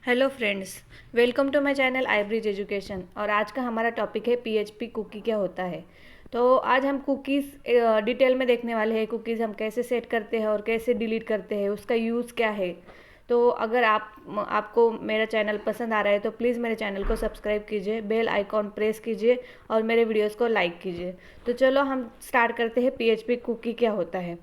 Hello friends, welcome to my channel iBridge Education. और आज का हमारा टॉपिक है पीएचपी कुकी क्या होता है। तो आज हम कुकीज़ डिटेल में देखने वाले हैं। कुकीज़ हम कैसे सेट करते हैं और कैसे डिलीट करते हैं, उसका यूज़ क्या है। तो अगर आपको मेरा चैनल पसंद आ रहा है तो प्लीज़ मेरे चैनल को सब्सक्राइब कीजिए, बेल आइकॉन प्रेस कीजिए और मेरे वीडियोस को लाइक कीजिए। तो चलो हम स्टार्ट करते हैं पीएचपी कुकी क्या होता है।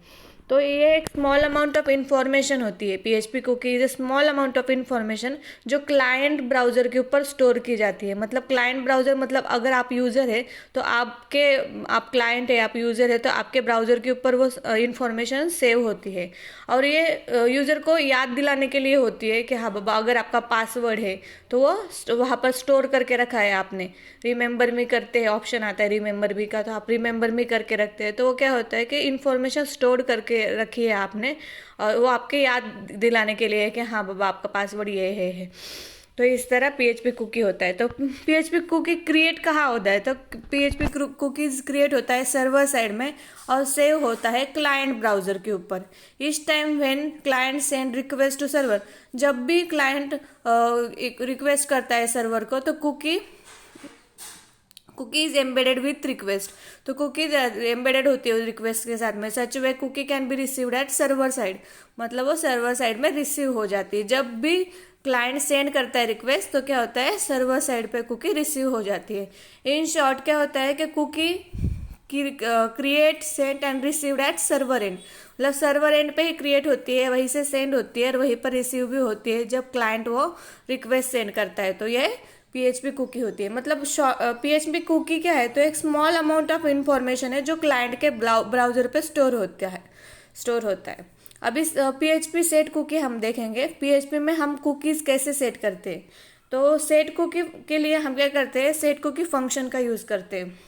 तो ये एक स्मॉल अमाउंट ऑफ इन्फॉर्मेशन होती है। PHP cookie is a small amount of information जो क्लाइंट ब्राउज़र के ऊपर स्टोर की जाती है। मतलब क्लाइंट ब्राउज़र मतलब अगर आप यूज़र है तो आप क्लाइंट है, आप यूज़र है तो आपके ब्राउज़र के ऊपर वो इन्फॉर्मेशन सेव होती है। और ये यूज़र को याद दिलाने के लिए होती है कि हाँ बाबा, अगर आपका पासवर्ड है तो वो वहाँ पर स्टोर करके रखा है आपने। रिमेंबर मी करते हैं, ऑप्शन आता है रिमेंबर मी का, तो आप रिमेंबर मी करके रखते हैं। तो वो क्या होता है कि इन्फॉर्मेशन स्टोर करके रखी है आपने, और वो आपके याद दिलाने के लिए है कि हाँ बाबा आपका पासवर्ड ये है। तो इस तरह पीएचपी कुकी होता है। तो पीएचपी कुकी क्रिएट कहाँ होता है, तो पीएचपी कुकीज क्रिएट होता है सर्वर साइड में और सेव होता है क्लाइंट ब्राउज़र के ऊपर। इस time when client send request to server, जब भी क्लाइंट एक रिक्वेस्ट करता है सर्वर को, तो cookie is embedded with request. तो कुकी एम्बेडेड होती है रिक्वेस्ट के साथ में। Such way cookie can be received at server side, मतलब वो सर्वर साइड में रिसीव हो जाती है। जब भी क्लाइंट सेंड करता है रिक्वेस्ट तो क्या होता है, सर्वर साइड पे कुकी रिसीव हो जाती है। इन शॉर्ट क्या होता है कि cookie create send and received at server end, मतलब सर्वर एंड पे ही क्रिएट होती है, वहीं से सेंड होती है और वहीं पर रिसीव भी होती है जब क्लाइंट वो रिक्वेस्ट सेंड करता है। तो ये पीएचपी कुकी होती है। मतलब पीएचपी कुकी क्या है, तो एक स्मॉल अमाउंट ऑफ इंफॉर्मेशन है जो क्लाइंट के ब्राउजर पे स्टोर होता है। अब इस पीएचपी सेट कुकी हम देखेंगे। पीएचपी में हम कुकीज कैसे सेट करते हैं। तो सेट कुकी के लिए हम क्या करते हैं, सेट कुकी फंक्शन का यूज करते हैं।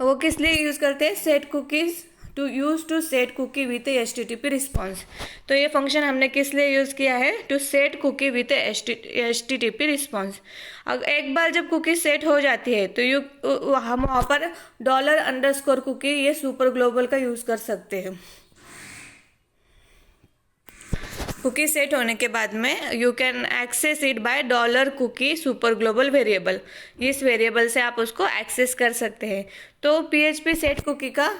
वो किस लिए यूज करते हैं, set cookies to set cookie with HTTP response. तो ये फंक्शन हमने किस लिए यूज किया है, to set cookie with HTTP response. अब एक बार जब कुकी सेट हो जाती है तो हम वहाँ पर $_ कुकी, ये सुपर ग्लोबल का यूज कर सकते हैं। कुकी सेट होने के बाद में you can access it by $cookie super global variable. इस वेरिएबल से आप उसको एक्सेस कर सकते हैं। तो पीएचपी सेट कुकी का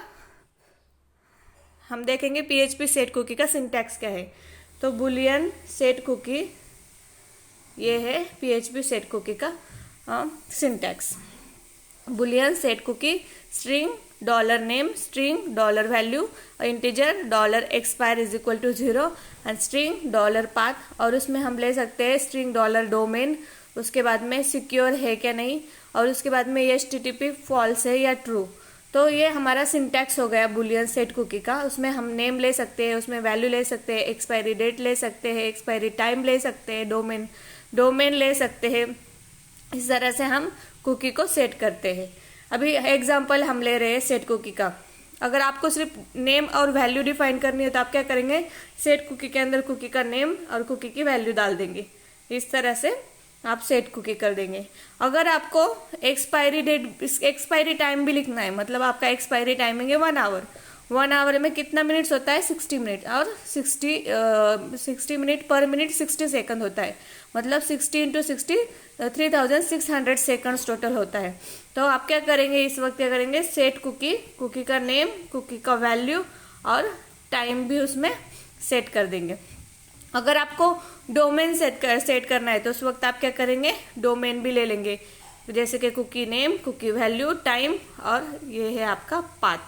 हम देखेंगे, पीएचपी सेट कुकी का सिंटैक्स क्या है। तो बुलियन सेट कुकी, ये है पीएचपी सेट कुकी का syntax. Boolean set cookie string $name, string $value, integer $expire is equal to 0 and string $path। और उसमें हम ले सकते हैं स्ट्रिंग $domain, उसके बाद में सिक्योर है क्या नहीं, और उसके बाद में HTTP फॉल्स है या ट्रू। तो ये हमारा सिंटैक्स हो गया बुलियन सेट कुकी का। उसमें हम नेम ले सकते हैं, उसमें वैल्यू ले सकते हैं, एक्सपायरी डेट ले सकते हैं, एक्सपायरी टाइम ले सकते हैं, डोमेन ले सकते हैं। इस तरह से हम कुकी को सेट करते हैं। अभी एग्जांपल हम ले रहे हैं सेट कुकी का। अगर आपको सिर्फ नेम और वैल्यू डिफाइन करनी है तो आप क्या करेंगे, सेट कुकी के अंदर कुकी का नेम और कुकी की वैल्यू डाल देंगे। इस तरह से आप सेट कुकी कर देंगे। अगर आपको एक्सपायरी टाइम भी लिखना है, मतलब आपका एक्सपायरी टाइमिंग है 1 आवर। 1 आवर में कितना मिनट्स होता है, 60 मिनट, और 60 मिनट पर मिनट 60 सेकंड होता है। मतलब 60 × 60 3600 सेकंड्स टोटल होता है। तो आप क्या करेंगे, इस वक्त क्या करेंगे, सेट कुकी का नेम, कुकी का वैल्यू और टाइम भी उसमें सेट कर देंगे। अगर आपको डोमेन सेट करना है तो उस वक्त आप क्या करेंगे, डोमेन भी ले लेंगे, जैसे कि cookie name, cookie value, time, और ये है आपका पाथ,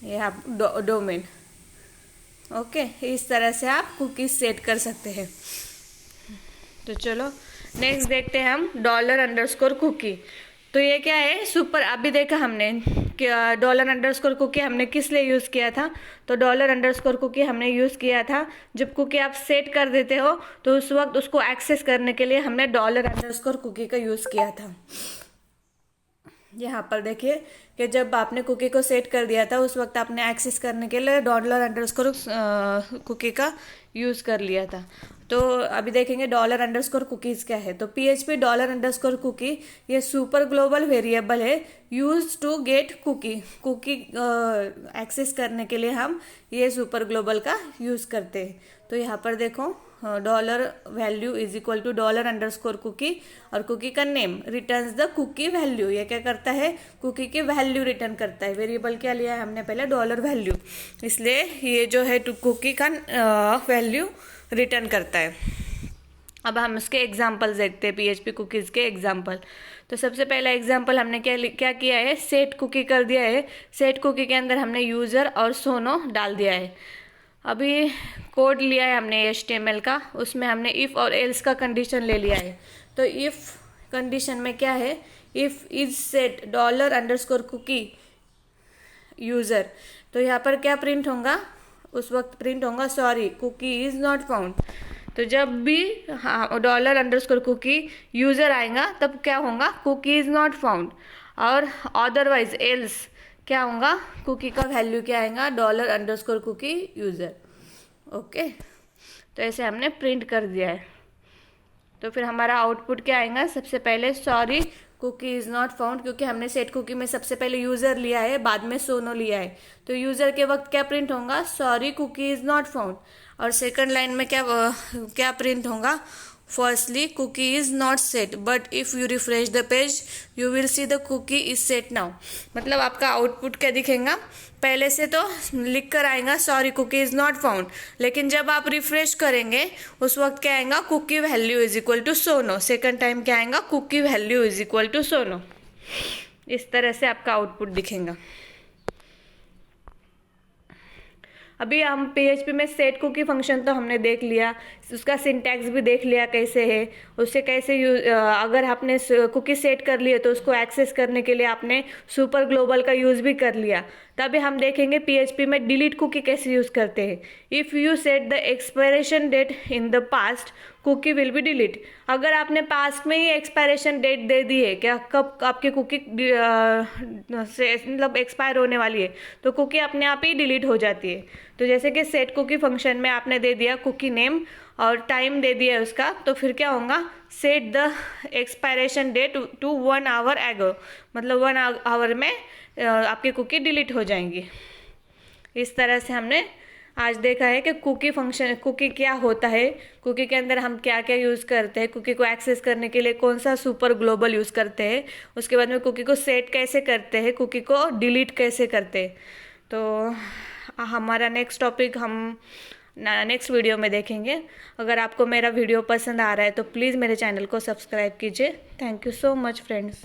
ये आप डोमेन। ओके, इस तरह से आप कुकी सेट कर सकते हैं। तो चलो नेक्स्ट देखते हैं हम $_कुकी। तो ये क्या है, सुपर, अभी देखा हमने कि $_कुकी हमने किस लिए यूज़ किया था। तो $_कुकी हमने यूज़ किया था जब कुकी आप सेट कर देते हो तो उस वक्त उसको एक्सेस करने के लिए हमने $_कुकी का यूज़ किया था। यहाँ पर देखिए कि जब आपने कुकी को सेट कर दिया था उस वक्त आपने एक्सेस करने के लिए $_कुकी का यूज़ कर लिया था। तो अभी देखेंगे $_कुकीज़ क्या है। तो पीएचपी $_कुकी ये सुपर ग्लोबल वेरिएबल है use to get cookie access करने के लिए हम ये सुपर ग्लोबल का यूज़ करते हैं। तो यहाँ पर देखो dollar value is equal to dollar underscore cookie और कुकी का name returns the cookie value. ये क्या करता है, कुकी की वैल्यू रिटर्न करता है। वेरिएबल क्या लिया है हमने पहले, डॉलर वैल्यू, इसलिए ये जो है कुकी का वैल्यू रिटर्न करता है। अब हम इसके एग्जाम्पल्स देखते हैं, पीएचपी कुकीज़ के एग्जाम्पल। तो सबसे पहला एग्जाम्पल हमने क्या किया है, सेट कुकी कर दिया है। सेट कुकी के अंदर हमने यूज़र और सोनो डाल दिया है। अभी कोड लिया है हमने HTML का, उसमें हमने इफ़ और एल्स का कंडीशन ले लिया है। तो इफ़ कंडीशन में क्या है, if is set dollar underscore cookie user, तो यहाँ पर क्या प्रिंट होगा, उस वक्त प्रिंट होगा sorry cookie is not found. तो जब भी डॉलर अंडरस्कोर कुकी यूज़र आएगा तब क्या होगा, कुकी इज़ नॉट फाउंड। और अदरवाइज एल्स क्या होगा, कुकी का वैल्यू क्या आएगा, dollar underscore cookie user. Okay, तो ऐसे हमने प्रिंट कर दिया है। तो फिर हमारा आउटपुट क्या आएगा, सबसे पहले sorry cookie is not found, क्योंकि हमने सेट कुकी में सबसे पहले यूज़र लिया है, बाद में सोनो लिया है। तो यूज़र के वक्त क्या प्रिंट होगा, sorry cookie is not found. और सेकंड लाइन में क्या प्रिंट होगा, firstly cookie is not set but if you refresh the page you will see the cookie is set now. मतलब आपका आउटपुट क्या दिखेगा, पहले से तो लिख कर आएगा sorry cookie is not found, लेकिन जब आप रिफ्रेश करेंगे उस वक्त क्या आएगा, cookie value is equal to सोनो। सेकंड टाइम क्या आएगा, cookie value is equal to सोनो। इस तरह से आपका आउटपुट दिखेगा। अभी हम PHP में सेट कुकी फंक्शन तो हमने देख लिया, उसका सिंटैक्स भी देख लिया कैसे है, उससे कैसे अगर आपने कुकी सेट कर लिए तो उसको एक्सेस करने के लिए आपने सुपर ग्लोबल का यूज़ भी कर लिया। तभी हम देखेंगे PHP में डिलीट कुकी कैसे यूज़ करते हैं। If you set the expiration date in the past cookie will be delete. अगर आपने पास्ट में ही एक्सपायरेशन डेट दे दी है, क्या कब आपकी कुकी से मतलब एक्सपायर होने वाली है, तो कुकी अपने आप ही डिलीट हो जाती है। तो जैसे कि सेट कुकी फंक्शन में आपने दे दिया कुकी नेम और टाइम दे दिया उसका, तो फिर क्या होगा, set the expiration date to 1 hour ago, मतलब 1 आवर में आपकी कुकी डिलीट हो जाएंगी। इस तरह से हमने आज देखा है कि कुकी फंक्शन, कुकी क्या होता है, कुकी के अंदर हम क्या क्या यूज़ करते हैं, कुकी को एक्सेस करने के लिए कौन सा सुपर ग्लोबल यूज़ करते हैं, उसके बाद में कुकी को सेट कैसे करते हैं, कुकी को डिलीट कैसे करते हैं। तो हमारा नेक्स्ट टॉपिक हम नेक्स्ट वीडियो में देखेंगे। अगर आपको मेरा वीडियो पसंद आ रहा है तो प्लीज़ मेरे चैनल को सब्सक्राइब कीजिए। Thank you so much friends.